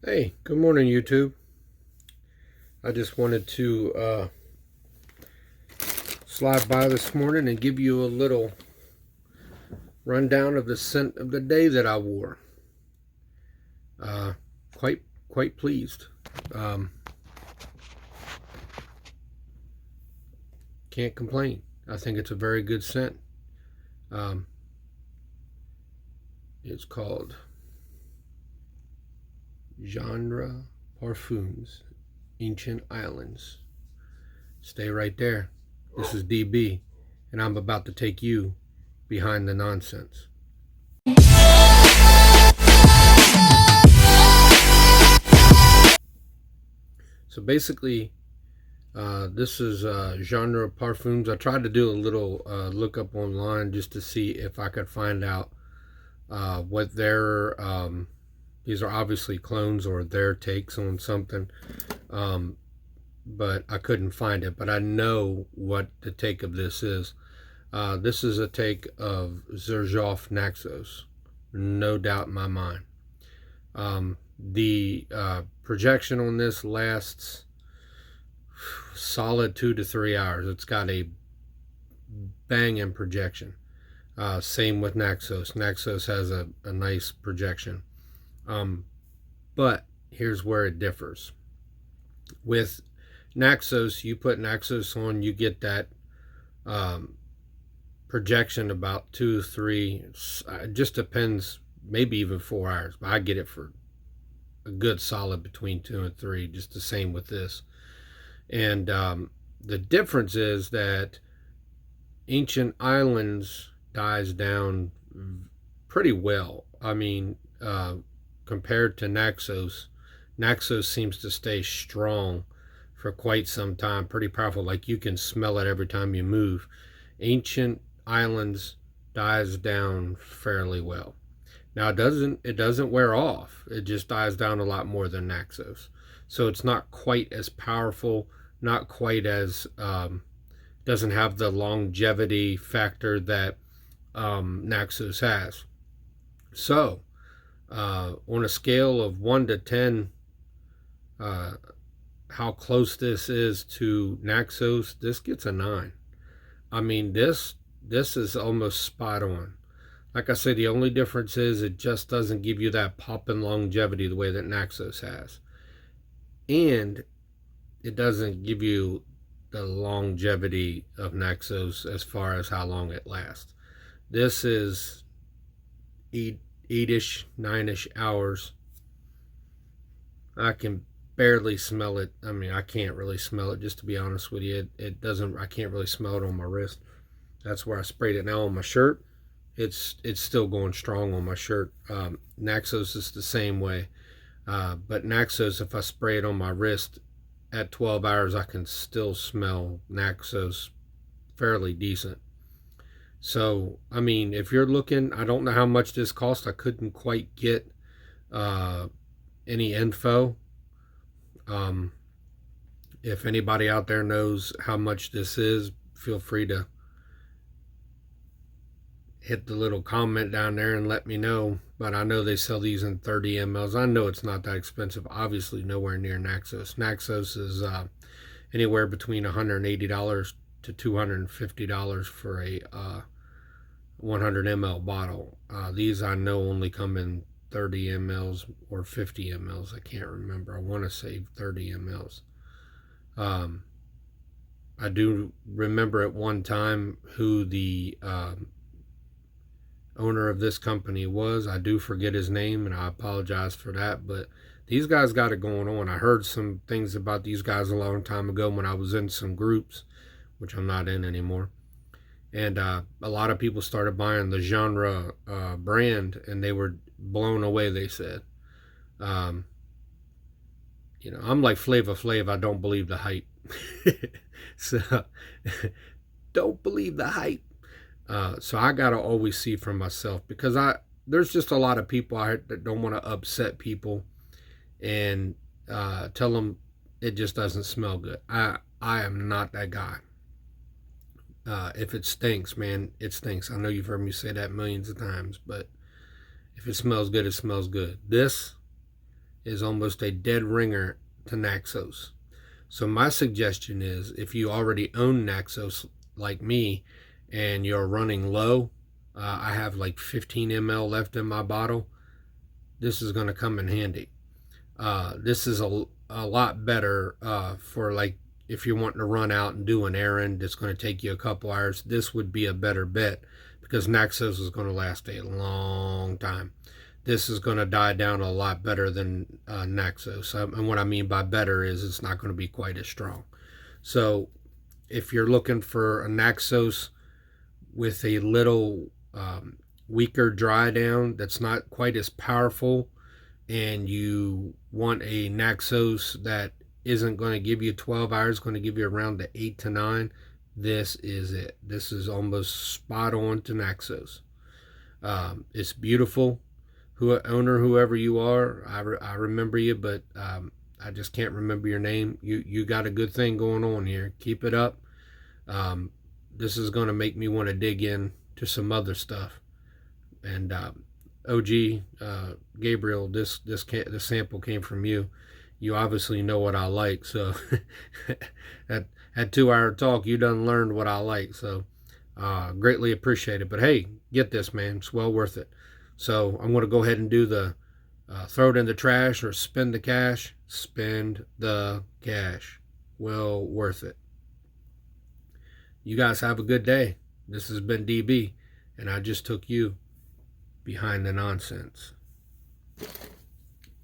Hey, good morning, YouTube. I just wanted to slide by this morning and give you a little rundown of the scent of the day that I wore. Uh, quite pleased. Um, can't complain. I think it's a very good scent. Um, it's called Genre Parfums, Ancient Islands. Stay right there. This is DB, and I'm about to take you behind the nonsense. So basically, this is Genre Parfums. I tried to do a little look up online just to see if I could find out what their these are obviously clones or their takes on something, but I couldn't find it. But I know what the take of this is. This is a take of Xerjoff Naxos, no doubt in my mind. The projection on this lasts solid 2 to 3 hours. It's got a banging projection. Same with Naxos. Naxos has a nice projection. But here's where it differs. With Naxos, you put Naxos on, you get that projection about 2 3. It just depends, maybe even 4 hours. But I get it for a good solid between 2 and 3. Just the same with this. And the difference is that Ancient Islands dies down pretty well. I mean, compared to Naxos, Naxos seems to stay strong for quite some time. Pretty powerful. Like you can smell it every time you move. Ancient Islands dies down fairly well. Now it doesn't wear off. It just dies down a lot more than Naxos. So it's not quite as powerful, not quite as doesn't have the longevity factor that Naxos has. So on a scale of 1 to 10, how close this is to Naxos, this gets a 9. I mean, this is almost spot on. Like I said, the only difference is it just doesn't give you that pop and longevity the way that Naxos has. And it doesn't give you the longevity of Naxos as far as how long it lasts. This is 8-ish, 9-ish hours. I can barely smell it. I mean, I can't really smell it, just to be honest with you. It doesn't, I can't really smell it on my wrist. That's where I sprayed it. Now on my shirt, it's still going strong on my shirt. Naxos is the same way. But Naxos, if I spray it on my wrist at 12 hours, I can still smell Naxos fairly decent. So, I mean, if you're looking, I don't know how much this cost. I couldn't quite get any info. If anybody out there knows how much this is, feel free to hit the little comment down there and let me know. But I know they sell these in 30 mLs. I know it's not that expensive. Obviously, nowhere near Naxos. Naxos is anywhere between $180 to $250 for a 100 ml bottle. These I know only come in 30 mLs or 50 mLs. I can't remember. I want to say 30 mLs. I do remember at one time who the owner of this company was. I do forget his name, and I apologize for that, but these guys got it going on. I heard some things about these guys a long time ago when I was in some groups, which I'm not in anymore. And a lot of people started buying the Genre brand, and they were blown away, they said. You know, I'm like Flava Flav. I don't believe the hype. So, don't believe the hype. So I gotta always see for myself, because there's just a lot of people out here that don't want to upset people and tell them it just doesn't smell good. I am not that guy. If it stinks, man, it stinks. I know you've heard me say that millions of times, but if it smells good, it smells good. This is almost a dead ringer to Naxos. So my suggestion is, if you already own Naxos like me and you're running low, I have like 15 ml left in my bottle, this is going to come in handy. This is a lot better for, like, if you're wanting to run out and do an errand that's going to take you a couple hours. This would be a better bet because Naxos is going to last a long time. This is going to die down a lot better than Naxos. And what I mean by better is it's not going to be quite as strong. So if you're looking for a Naxos with a little weaker dry down that's not quite as powerful, and you want a Naxos that isn't going to give you 12 hours, going to give you around the 8 to 9, this is it. This is almost spot on to Naxos. It's beautiful. Owner, whoever you are, I remember you, but I just can't remember your name. You got a good thing going on here. Keep it up. This is going to make me want to dig in to some other stuff. And OG Gabriel, this sample came from you. You obviously know what I like, so at 2 hour talk, you done learned what I like. So greatly appreciate it. But hey, get this, man. It's well worth it. So I'm going to go ahead and do the throw it in the trash or spend the cash. Spend the cash. Well worth it. You guys have a good day. This has been DB, and I just took you behind the nonsense.